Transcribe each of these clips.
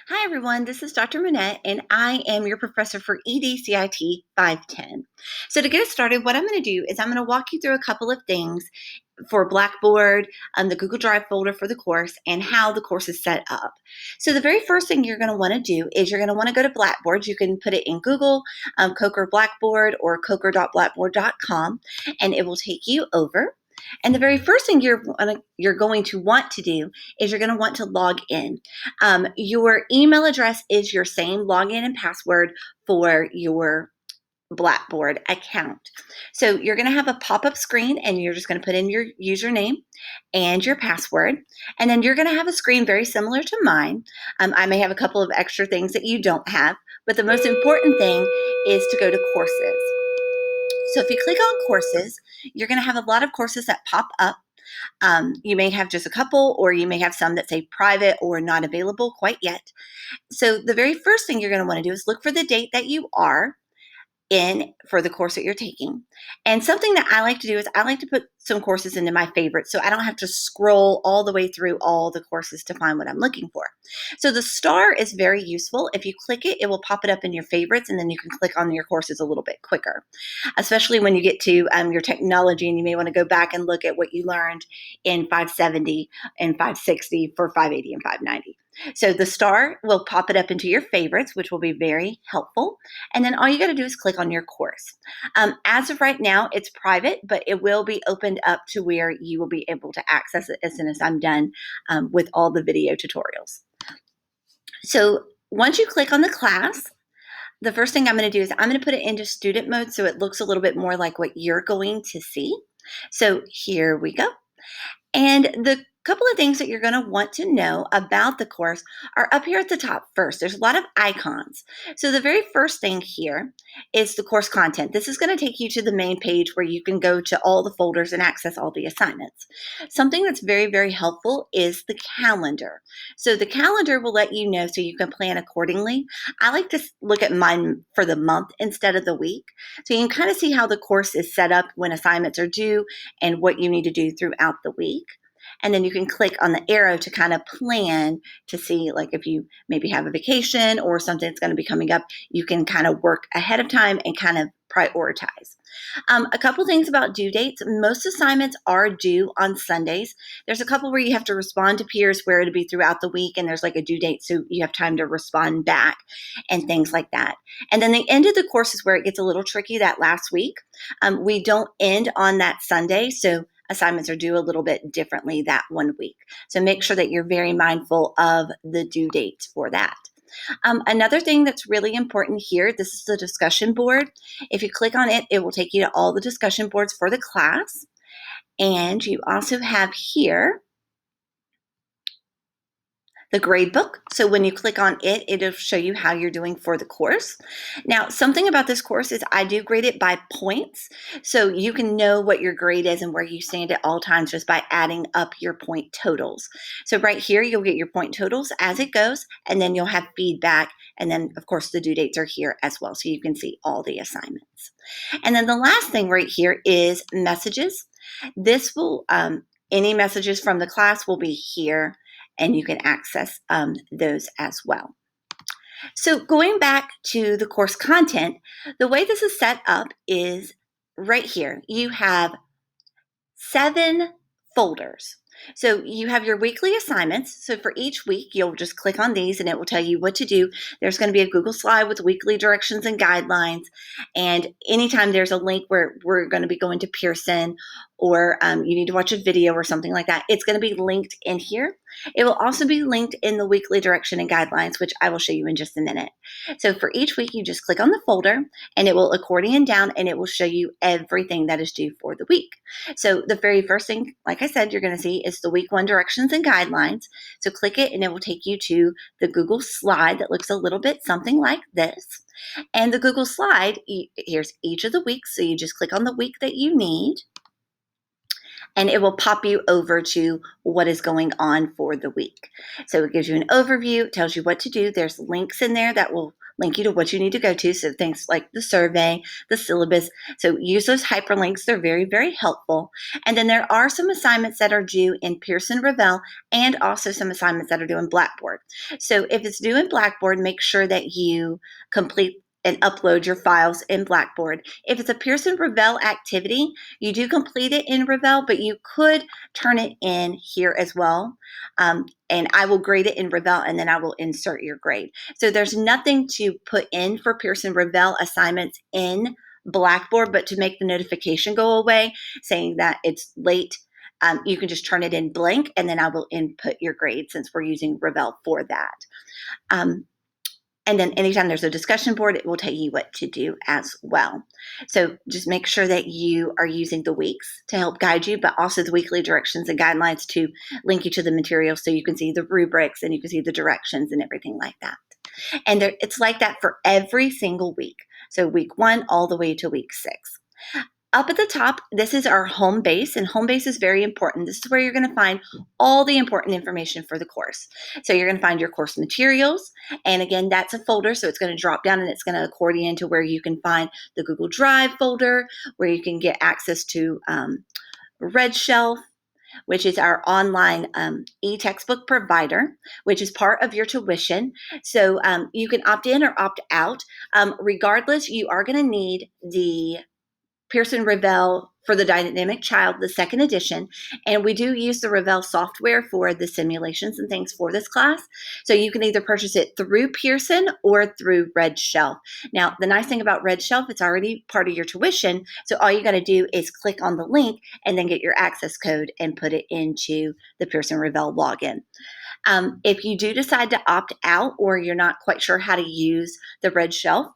Hi everyone, this is Dr. Manette and I am your professor for EDCIT 510. So to get us started, what I'm going to do is I'm going to walk you through a couple of things for Blackboard, the Google Drive folder for the course, and how the course is set up. So the very first thing you're going to want to do is you're going to want to go to Blackboard. You can put it in Google, Coker Blackboard or coker.blackboard.com, and it will take you over. And the very first thing you're going to want to do is you're going to want to log in. Your email address is your same login and password for your Blackboard account. So you're going to have a pop-up screen and you're just going to put in your username and your password. And then you're going to have a screen very similar to mine. I may have a couple of extra things that you don't have, but the most important thing is to go to courses. So if you click on courses, you're going to have a lot of courses that pop up. You may have just a couple, or you may have some that say private or not available quite yet. So the very first thing you're going to want to do is look for the date that you are in for the course that you're taking. And something that I like to do is I like to put some courses into my favorites so I don't have to scroll all the way through all the courses to find what I'm looking for. So the star is very useful. If you click it, it will pop it up in your favorites, and then you can click on your courses a little bit quicker, especially when you get to your technology and you may want to go back and look at what you learned in 570 and 560 for 580 and 590. So the star will pop it up into your favorites, which will be very helpful. And then all you got to do is click on your course. As of right now, it's private, but it will be opened up to where you will be able to access it as soon as I'm done with all the video tutorials. So once you click on the class, the first thing I'm going to do is I'm going to put it into student mode so it looks a little bit more like what you're going to see. So here we go. And the couple of things that you're going to want to know about the course are up here at the top first. There's a lot of icons. So the very first thing here is the course content. This is going to take you to the main page where you can go to all the folders and access all the assignments. Something that's very, very helpful is the calendar. So the calendar will let you know so you can plan accordingly. I like to look at mine for the month instead of the week. So you can kind of see how the course is set up when assignments are due and what you need to do throughout the week. And then you can click on the arrow to kind of plan to see, like, if you maybe have a vacation or something that's going to be coming up, you can kind of work ahead of time and kind of prioritize. A couple things about due dates. Most assignments are due on Sundays. There's a couple where you have to respond to peers where it'll be throughout the week and there's like a due date so you have time to respond back and things like that. And then the end of the course is where it gets a little tricky, that last week. We don't end on that Sunday, so assignments are due a little bit differently that 1 week. So make sure that you're very mindful of the due dates for that. Another thing that's really important here, this is the discussion board. If you click on it, it will take you to all the discussion boards for the class. And you also have here the grade book. So when you click on it, it'll show you how you're doing for the course. Now, something about this course is I do grade it by points. So you can know what your grade is and where you stand at all times just by adding up your point totals. So right here, you'll get your point totals as it goes, and then you'll have feedback. And then, of course, the due dates are here as well. So you can see all the assignments. And then the last thing right here is messages. This will, any messages from the class will be here, and you can access those as well. So going back to the course content, the way this is set up is right here. You have 7 folders. So you have your weekly assignments. So for each week, you'll just click on these and it will tell you what to do. There's going to be a Google slide with weekly directions and guidelines. And anytime there's a link where we're going to be going to Pearson or you need to watch a video or something like that, it's going to be linked in here. It will also be linked in the weekly direction and guidelines, which I will show you in just a minute. So for each week, you just click on the folder and it will accordion down and it will show you everything that is due for the week. So the very first thing, like I said, you're going to see is the week 1 directions and guidelines. So click it and it will take you to the Google slide that looks a little bit something like this. And the Google slide, here's each of the weeks. So you just click on the week that you need, and it will pop you over to what is going on for the week. So it gives you an overview, tells you what to do. There's links in there that will link you to what you need to go to. So things like the survey, the syllabus. So use those hyperlinks. They're very, very helpful. And then there are some assignments that are due in Pearson Revell and also some assignments that are due in Blackboard. So if it's due in Blackboard, make sure that you complete and upload your files in Blackboard. If it's a Pearson Revell activity, you do complete it in Revell, but you could turn it in here as well. And I will grade it in Revell, and then I will insert your grade. So there's nothing to put in for Pearson Revell assignments in Blackboard, but to make the notification go away saying that it's late, you can just turn it in blank, and then I will input your grade since we're using Revell for that. And then anytime there's a discussion board, it will tell you what to do as well. So just make sure that you are using the weeks to help guide you, but also the weekly directions and guidelines to link you to the material so you can see the rubrics and you can see the directions and everything like that. And it's like that for every single week. So week 1 all the way to week 6. Up at the top, this is our home base, and home base is very important. This is where you're going to find all the important information for the course. So you're going to find your course materials, and again, that's a folder, so it's going to drop down and it's going to accordion to where you can find the Google Drive folder, where you can get access to Red Shelf, which is our online e-textbook provider, which is part of your tuition. So you can opt in or opt out. Regardless, you are going to need the Pearson Revell for the Dynamic Child, the 2nd edition, and we do use the Revell software for the simulations and things for this class. So you can either purchase it through Pearson or through Red Shelf. Now, the nice thing about Red Shelf, it's already part of your tuition, so all you got to do is click on the link and then get your access code and put it into the Pearson Revell login. If you do decide to opt out or you're not quite sure how to use the Red Shelf,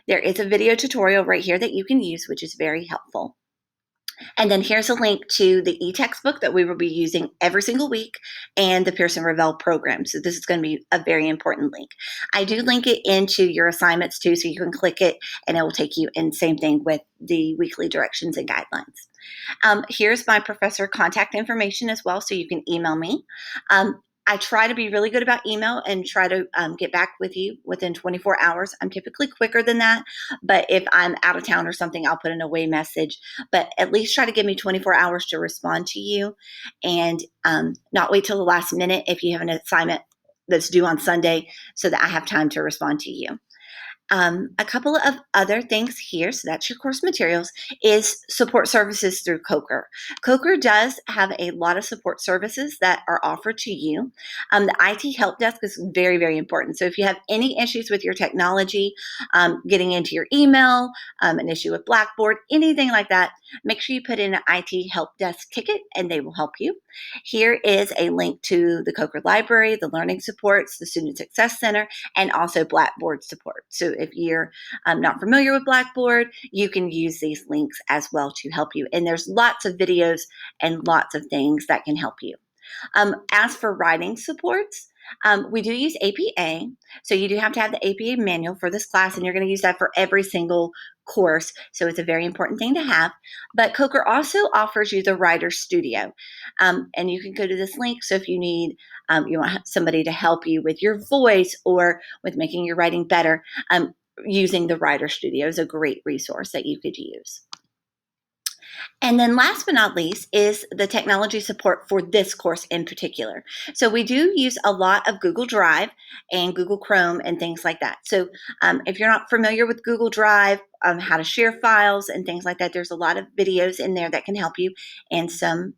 there is a video tutorial right here that you can use, which is very helpful. And then here's a link to the e-textbook that we will be using every single week and the Pearson Revell program. So this is going to be a very important link. I do link it into your assignments too, so you can click it and it will take you in. Same thing with the weekly directions and guidelines. Here's my professor contact information as well, so you can email me. I try to be really good about email and try to get back with you within 24 hours. I'm typically quicker than that, but if I'm out of town or something, I'll put an away message. But at least try to give me 24 hours to respond to you, and not wait till the last minute if you have an assignment that's due on Sunday so that I have time to respond to you. A couple of other things here, so that's your course materials, is support services through Coker. Coker does have a lot of support services that are offered to you. The IT help desk is very, very important. So if you have any issues with your technology, getting into your email, an issue with Blackboard, anything like that, make sure you put in an IT help desk ticket and they will help you. Here is a link to the Coker Library, the Learning Supports, the Student Success Center, and also Blackboard support. So if you're not familiar with Blackboard, you can use these links as well to help you. And there's lots of videos and lots of things that can help you. As for writing supports, we do use APA. So you do have to have the APA manual for this class, and you're going to use that for every single course. So it's a very important thing to have. But Coker also offers you the Writer Studio. And you can go to this link. So if you need, you want somebody to help you with your voice or with making your writing better, using the Writer Studio is a great resource that you could use. And then last but not least is the technology support for this course in particular. So we do use a lot of Google Drive and Google Chrome and things like that. So if you're not familiar with Google Drive, how to share files and things like that, there's a lot of videos in there that can help you and some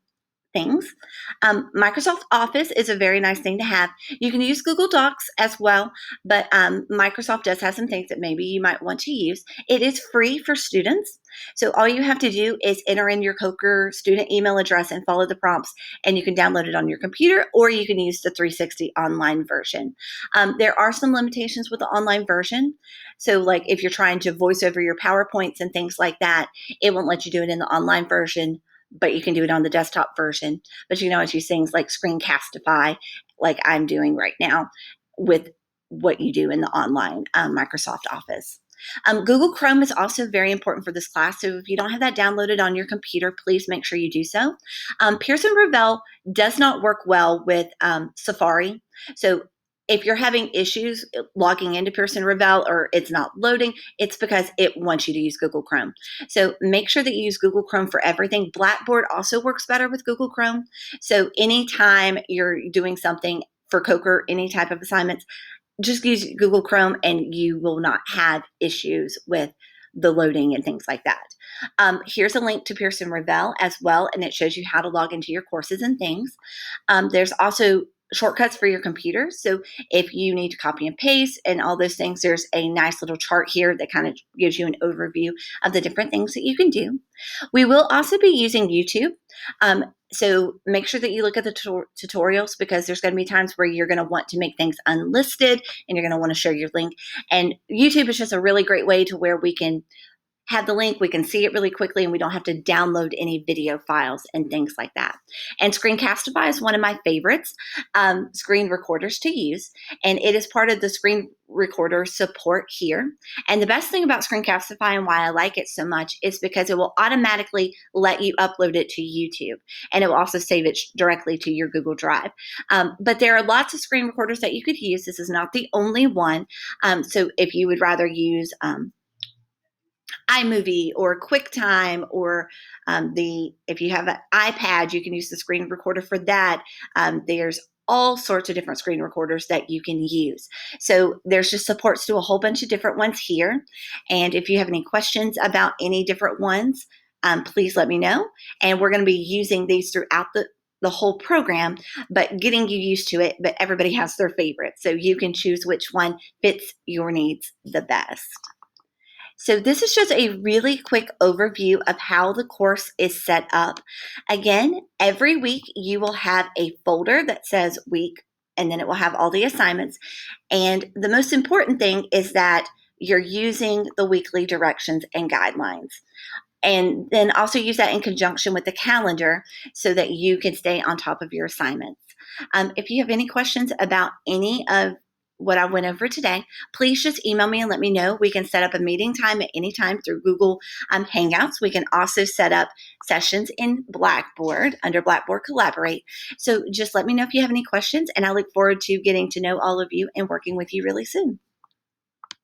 things. Microsoft Office is a very nice thing to have. You can use Google Docs as well, but Microsoft does have some things that maybe you might want to use. It is free for students. So all you have to do is enter in your Coker student email address and follow the prompts, and you can download it on your computer, or you can use the 360 online version. There are some limitations with the online version. So like if you're trying to voice over your PowerPoints and things like that, it won't let you do it in the online version, but you can do it on the desktop version. But you can always use things like Screencastify, like I'm doing right now, with what you do in the online Microsoft Office. Google Chrome is also very important for this class. So if you don't have that downloaded on your computer, please make sure you do so. Pearson Revell does not work well with Safari. So if you're having issues logging into Pearson Revel or it's not loading, it's because it wants you to use Google Chrome. So make sure that you use Google Chrome for everything. Blackboard also works better with Google Chrome. So anytime you're doing something for Coker, any type of assignments, just use Google Chrome and you will not have issues with the loading and things like that. Here's a link to Pearson Revel as well, and it shows you how to log into your courses and things. There's also shortcuts for your computer. So if you need to copy and paste and all those things, there's a nice little chart here that kind of gives you an overview of the different things that you can do. We will also be using YouTube. So make sure that you look at the tutorials, because there's going to be times where you're going to want to make things unlisted and you're going to want to share your link. And YouTube is just a really great way to where we can have the link, we can see it really quickly, and we don't have to download any video files and things like that. And Screencastify is one of my favorites screen recorders to use, and it is part of the screen recorder support here. And the best thing about Screencastify and why I like it so much is because it will automatically let you upload it to YouTube, and it will also save it directly to your Google Drive. But there are lots of screen recorders that you could use. This is not the only one. So if you would rather use iMovie or QuickTime, or if you have an iPad, you can use the screen recorder for that. There's all sorts of different screen recorders that you can use. So there's just supports to a whole bunch of different ones here. And if you have any questions about any different ones, please let me know. And we're going to be using these throughout the whole program, but getting you used to it. But everybody has their favorite, so you can choose which one fits your needs the best. So this is just a really quick overview of how the course is set up. Again, every week you will have a folder that says week, and then it will have all the assignments. And the most important thing is that you're using the weekly directions and guidelines. And then also use that in conjunction with the calendar so that you can stay on top of your assignments. If you have any questions about any of what I went over today, please just email me and let me know. We can set up a meeting time at any time through Google Hangouts. We can also set up sessions in Blackboard under Blackboard Collaborate. So just let me know if you have any questions, and I look forward to getting to know all of you and working with you really soon.